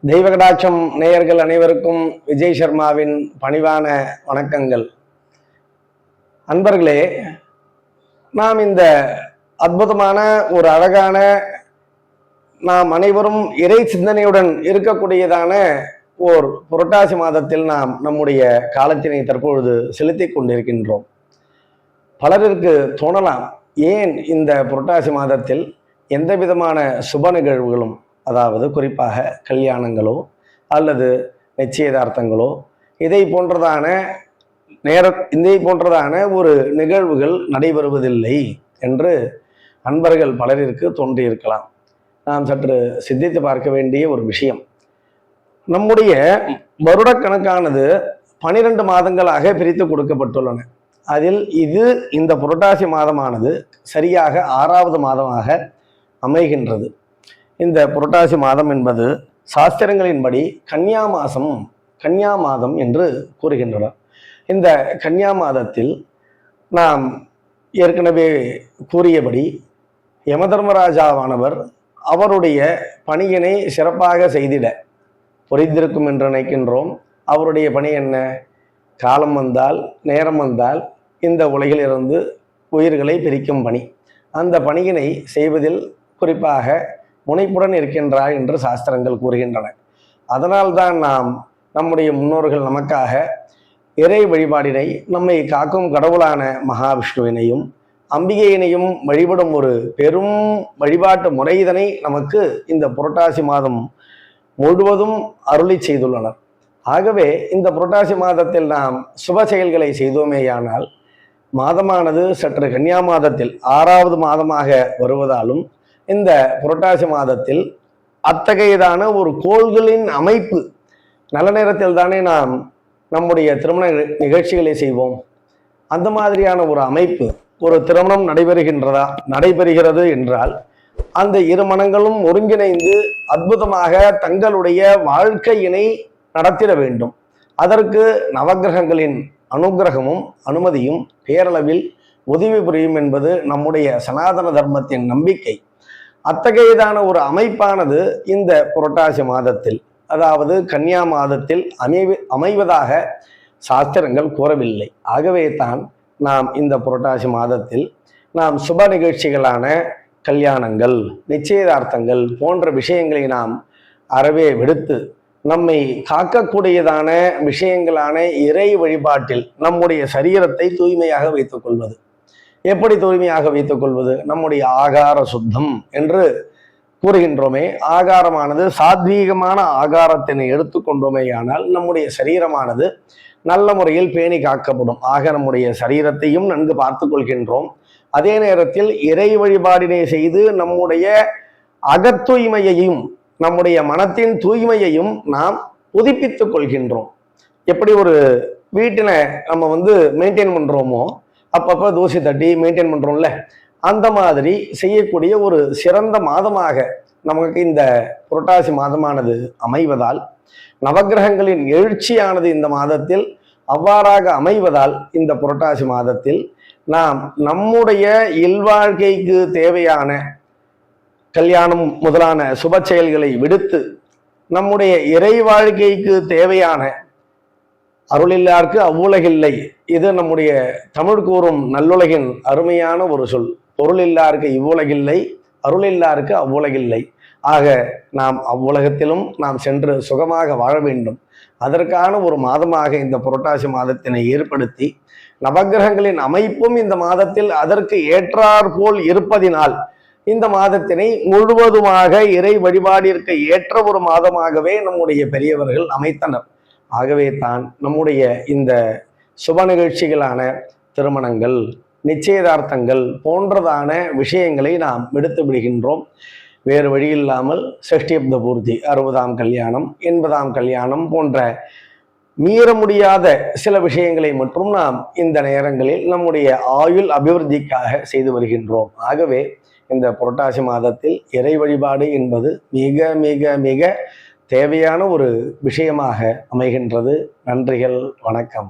தெய்வகடாட்சம் நேயர்கள் அனைவருக்கும் விஜய் சர்மாவின் பணிவான வணக்கங்கள். அன்பர்களே, நாம் இந்த அற்புதமான ஒரு அழகான நாம் அனைவரும் இறை சிந்தனையுடன் இருக்கக்கூடியதான ஓர் புரட்டாசி மாதத்தில் நாம் நம்முடைய காலத்தினை தற்பொழுது செலுத்தி கொண்டிருக்கின்றோம். பலருக்கு தோணலாம், ஏன் இந்த புரட்டாசி மாதத்தில் எந்த விதமான சுப நிகழ்வுகளும், அதாவது குறிப்பாக கல்யாணங்களோ அல்லது நிச்சயதார்த்தங்களோ இதை போன்றதான ஒரு நிகழ்வுகள் நடைபெறுவதில்லை என்று அன்பர்கள் பலரிற்கு தோன்றியிருக்கலாம். நாம் சற்று சிந்தித்து பார்க்க வேண்டிய ஒரு விஷயம். நம்முடைய வருடக்கணக்கானது 12 மாதங்களாக பிரித்து கொடுக்கப்பட்டுள்ளன. அதில் இந்த புரட்டாசி மாதமானது சரியாக 6வது மாதமாக அமைகின்றது. இந்த புரட்டாசி மாதம் என்பது சாஸ்திரங்களின்படி கன்னியா மாதம் என்று கூறுகின்றனர். இந்த கன்னியா மாதத்தில் நாம் ஏற்கனவே கூறியபடி யமதர்மராஜாவானவர் அவருடைய பணியினை சிறப்பாக செய்திட புரிந்திருக்கும் என்று நினைக்கின்றோம். அவருடைய பணி என்ன? காலம் வந்தால், நேரம் வந்தால் இந்த உலகிலிருந்து உயிர்களை பிரிக்கும் பணி. அந்த பணியினை செய்வதில் குறிப்பாக முனைப்புடன் இருக்கின்றார் என்று சாஸ்திரங்கள் கூறுகின்றன. அதனால்தான் நாம் நம்முடைய முன்னோர்கள் நமக்காக இறை வழிபாடினை, நம்மை காக்கும் கடவுளான மகாவிஷ்ணுவினையும் அம்பிகையினையும் வழிபடும் ஒரு பெரும் வழிபாட்டு முறையினை நமக்கு இந்த புரட்டாசி மாதம் முழுவதும் அருளி செய்துள்ளனர். ஆகவே இந்த புரட்டாசி மாதத்தில் நாம் சுப செயல்களை செய்தோமேயானால் மாதமானது சற்று கன்னியா மாதத்தில் 6வது மாதமாக வருவதாலும் இந்த புரட்டாசி மாதத்தில் அத்தகையதான ஒரு கோள்களின் அமைப்பு நல்ல நேரத்தில் தானே நாம் நம்முடைய திருமண நிகழ்ச்சிகளை செய்வோம். அந்த மாதிரியான ஒரு அமைப்பு, ஒரு திருமணம் நடைபெறுகிறது என்றால் அந்த இரு மனங்களும் ஒருங்கிணைந்து அற்புதமாக தங்களுடைய வாழ்க்கையினை நடத்திட வேண்டும். அதற்கு நவக்கிரகங்களின் அனுகிரகமும் அனுமதியும் பேரளவில் உதவி புரியும் என்பது நம்முடைய சனாதன தர்மத்தின் நம்பிக்கை. அத்தகையதான ஒரு அமைப்பானது இந்த புரட்டாசி மாதத்தில், அதாவது கன்னியா மாதத்தில் அமைவதாக சாஸ்திரங்கள் கூறவில்லை. ஆகவே தான் நாம் இந்த புரட்டாசி மாதத்தில் நாம் சுப நிகழ்ச்சிகளான கல்யாணங்கள், நிச்சயதார்த்தங்கள் போன்ற விஷயங்களை நாம் அறவே விடுத்து நம்மை காக்கக்கூடியதான விஷயங்களான இறை வழிபாட்டில் நம்முடைய சரீரத்தை தூய்மையாக வைத்துக் கொள்வது. எப்படி தூய்மையாக வைத்துக் கொள்வது? நம்முடைய ஆகார சுத்தம் என்று கூறுகின்றோமே, ஆகாரமானது சாத்வீகமான ஆகாரத்தினை எடுத்துக்கொண்டோமேயானால் நம்முடைய சரீரமானது நல்ல முறையில் பேணி காக்கப்படும். ஆக நம்முடைய சரீரத்தையும் நன்கு பார்த்து கொள்கின்றோம். அதே நேரத்தில் இறை வழிபாடினை செய்து நம்முடைய அகத்தூய்மையையும் நம்முடைய மனத்தின் தூய்மையையும் நாம் புதுப்பித்துக் கொள்கின்றோம். எப்படி ஒரு வீட்டினை நம்ம மெயின்டைன் பண்றோமோ, அப்பப்போ தூசி தட்டி மெயின்டைன் பண்றோம்ல, அந்த மாதிரி செய்யக்கூடிய ஒரு சிறந்த மாதமாக நமக்கு இந்த புரட்டாசி மாதமானது அமைவதால், நவக்கிரகங்களின் எழுச்சியானது இந்த மாதத்தில் அவ்வாறாக அமைவதால், இந்த புரட்டாசி மாதத்தில் நாம் நம்முடைய இல்வாழ்க்கைக்கு தேவையான கல்யாணம் முதலான சுப செயல்களை விடுத்து நம்முடைய இறை வாழ்க்கைக்கு தேவையான அருளில்லார்க்கு அவ்வுலகில்லை, இது நம்முடைய தமிழ் கூறும் நல்லுலகின் அருமையான ஒரு சொல். பொருளில்லார்க்கு இவ்வுலகில்லை, அருளில்லார்க்கு அவ்வுலகில்லை. ஆக நாம் அவ்வுலகத்திலும் நாம் சென்று சுகமாக வாழ வேண்டும். அதற்கான ஒரு மாதமாக இந்த புரட்டாசி மாதத்தினை ஏற்படுத்தி, நவக்கிரகங்களின் அமைப்பும் இந்த மாதத்தில் அதற்கு ஏற்றாற்போல் இருப்பதினால் இந்த மாதத்தினை முழுவதுமாக இறை வழிபாடிற்கு ஏற்ற ஒரு மாதமாகவே நம்முடைய பெரியவர்கள் அமைத்தனர். ஆகவே தான் நம்முடைய இந்த சுப நிகழ்ச்சிகளான திருமணங்கள், நிச்சயதார்த்தங்கள் போன்றதான விஷயங்களை நாம் விடுத்து விடுகின்றோம். வேறு வழி இல்லாமல் சஷ்டியப்த பூர்த்தி, 60ஆம் கல்யாணம், 80ஆம் கல்யாணம் போன்ற மீற முடியாத சில விஷயங்களை மட்டும் நாம் இந்த நேரங்களில் நம்முடைய ஆயுள் அபிவிருத்திக்காக செய்து வருகின்றோம். ஆகவே இந்த புரட்டாசி மாதத்தில் இறை வழிபாடு என்பது மிக மிக மிக தேவையான ஒரு விஷயமாக அமைகின்றது. நன்றிகள், வணக்கம்.